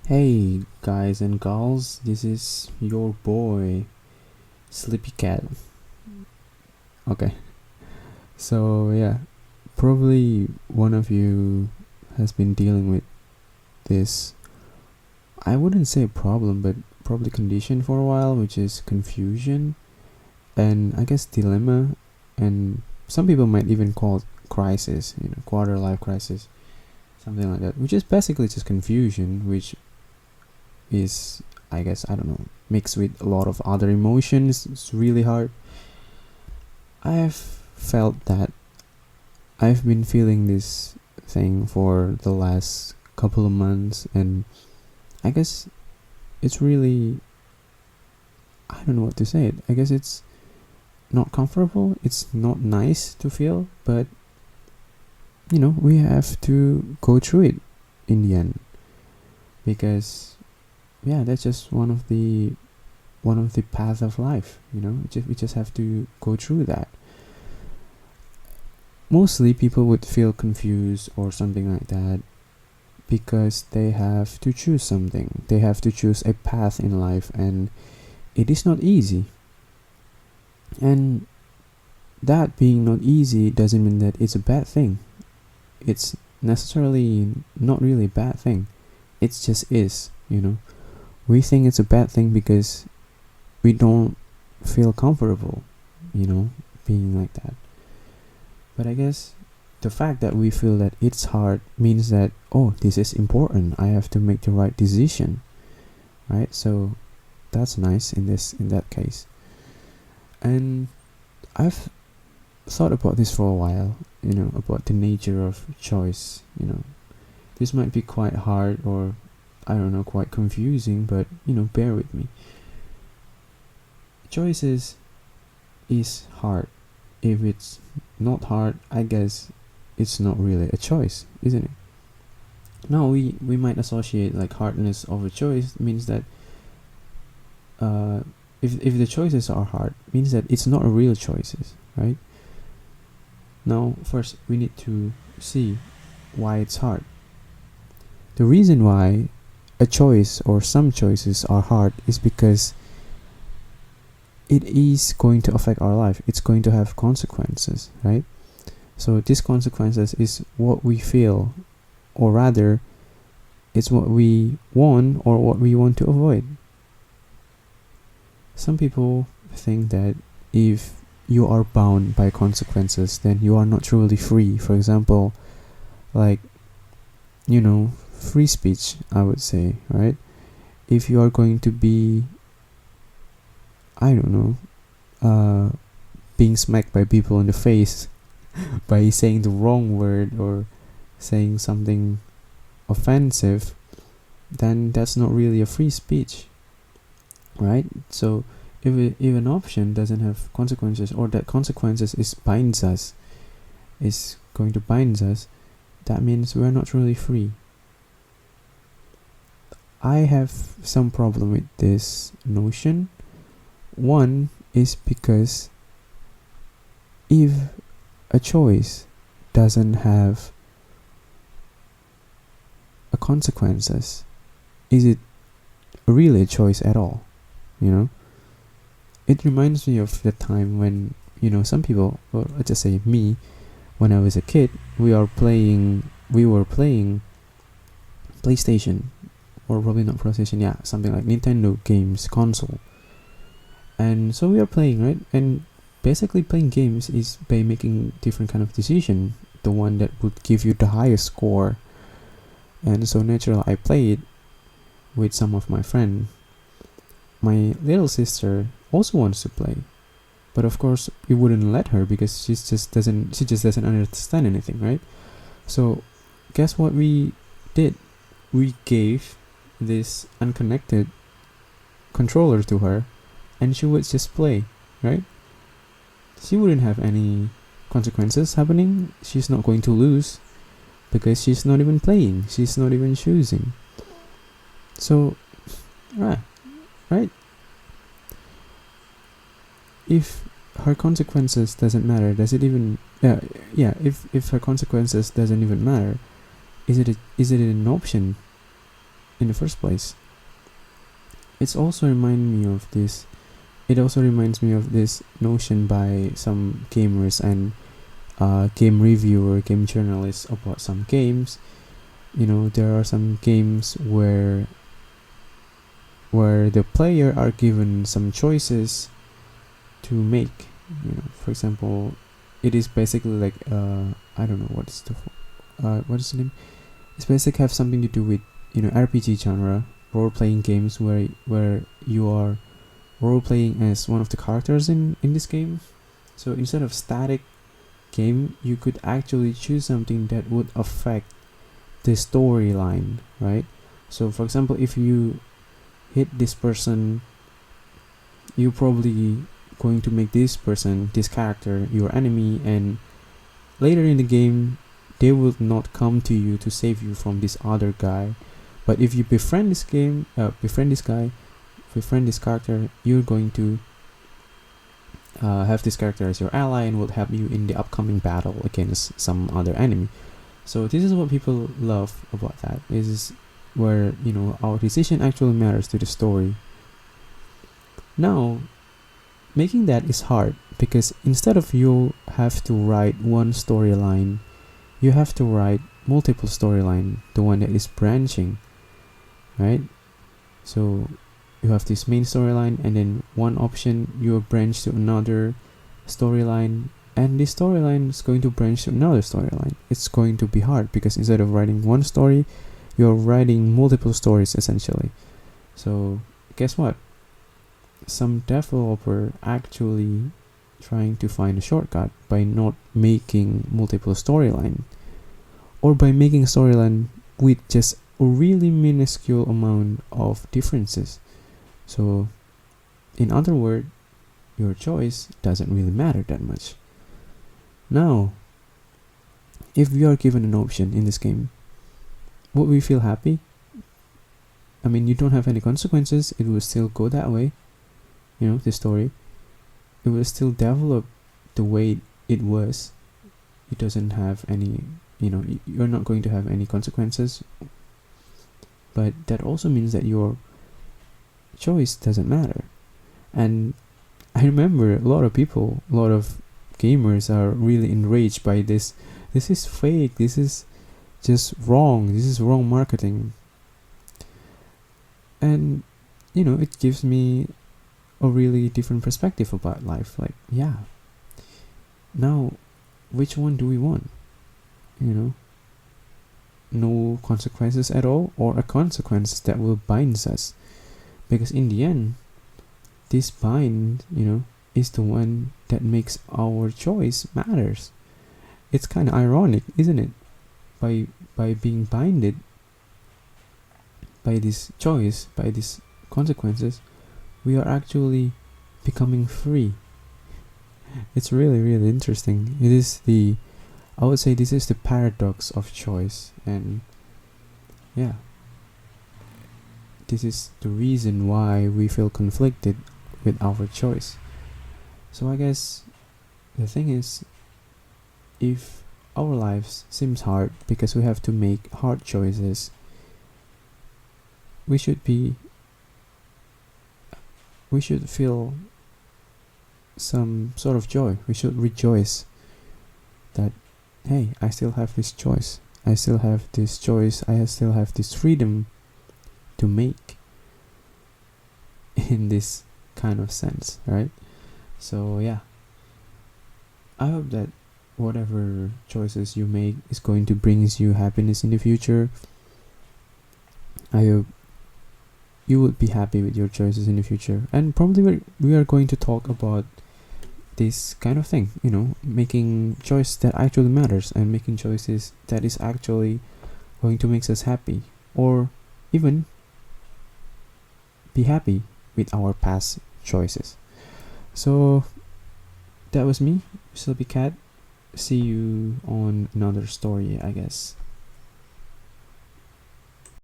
Hey guys and gals, this is your boy Sleepy Cat. Okay, so yeah, probably one of you has been dealing with this. I wouldn't say problem, but probably condition for a while, which is confusion and I guess dilemma, and some people might even call it crisis, quarter life crisis, something like that, which is basically just confusion, which is, I guess, I don't know, mixed with a lot of other emotions. It's really hard. I've felt that I've been feeling this thing for the last couple of months, and I guess it's really, I don't know what to say. I guess it's not comfortable, it's not nice to feel, but we have to go through it in the end, because yeah, that's just one of the paths of life. We just have to go through that. Mostly people would feel confused or something like that because they have to choose something. They have to choose a path in life, and it is not easy. And that being not easy doesn't mean that it's a bad thing. It's necessarily not really a bad thing. It just is. We think it's a bad thing because we don't feel comfortable, being like that. But I guess the fact that we feel that it's hard means that, oh, this is important. I have to make the right decision, right? So that's nice in that case. And I've thought about this for a while, about the nature of choice. This might be quite hard, or I don't know, quite confusing, but bear with me. Choices is hard. If it's not hard, I guess it's not really a choice, isn't it? Now we might associate like hardness of a choice means that if the choices are hard, means that it's not a real choices, right? Now first we need to see why it's hard. The reason why a choice or some choices are hard is because it is going to affect our life. It's going to have consequences, right? So these consequences is what we feel, or rather it's what we want or what we want to avoid. Some people think that if you are bound by consequences, then you are not truly free. For example, like, free speech, I would say, right? If you are going to be, I don't know, being smacked by people in the face by saying the wrong word or saying something offensive, then that's not really a free speech, right? So if an option doesn't have consequences, or that consequences is going to bind us, that means we're not really free. I have some problem with this notion. One is because if a choice doesn't have a consequences, is it really a choice at all? It reminds me of the time when some people, or let's just say me, when I was a kid, we were playing PlayStation, or probably not PlayStation, yeah, something like Nintendo games console. And so we are playing, right? And basically playing games is by making different kind of decision, the one that would give you the highest score. And so naturally I played with some of my friends. My little sister also wants to play, but of course we wouldn't let her because she just doesn't understand anything, right? So guess what we did? We gave this unconnected controller to her, and she would just play, right? She wouldn't have any consequences happening. She's not going to lose because she's not even playing. She's not even choosing. So, right? If her consequences doesn't matter, does it even? If her consequences doesn't even matter, is it an option? in the first place. It also reminds me of this notion by some gamers and game reviewer, game journalists about some games. There are some games where the player are given some choices to make. For example, it is basically like I don't know what is the name. It's basically have something to do with RPG genre, role playing games where you are role playing as one of the characters in this game. So instead of static game, you could actually choose something that would affect the storyline, right? So for example, if you hit this person, you probably going to make this character your enemy, and later in the game they will not come to you to save you from this other guy. But if you befriend this character, you're going to have this character as your ally and will help you in the upcoming battle against some other enemy. So this is what people love about that. This is where our decision actually matters to the story. Now, making that is hard because instead of you have to write one storyline, you have to write multiple storyline, the one that is branching, right? So you have this main storyline, and then one option you branch to another storyline, and this storyline is going to branch to another storyline. It's going to be hard because instead of writing one story, you're writing multiple stories essentially. So guess what? Some developer actually trying to find a shortcut by not making multiple storyline, or by making a storyline with just a really minuscule amount of differences. So in other words, your choice doesn't really matter that much. Now, if we are given an option in this game, would we feel happy? I mean, you don't have any consequences, it will still go that way. The story, it will still develop the way it was. It doesn't have any, you're not going to have any consequences. But that also means that your choice doesn't matter. And I remember a lot of gamers are really enraged by this. This is fake, this is just wrong, this is wrong marketing. And it gives me a really different perspective about life. Like, yeah, now which one do we want? No consequences at all, or a consequence that will bind us? Because in the end, this bind is the one that makes our choice matters. It's kind of ironic, isn't it? By being binded by this choice, by these consequences, we are actually becoming free. It's really, really interesting. I would say this is the paradox of choice. And yeah, this is the reason why we feel conflicted with our choice. So I guess the thing is, if our lives seems hard because we have to make hard choices, we should feel some sort of joy. We should rejoice that, hey, I still have this choice. I still have this freedom to make in this kind of sense, right? So yeah, I hope that whatever choices you make is going to bring you happiness in the future. I hope you would be happy with your choices in the future. And probably we are going to talk about this kind of thing, making choice that actually matters, and making choices that is actually going to make us happy, or even be happy with our past choices. So that was me, Sleepy Cat. See you on another story, I guess.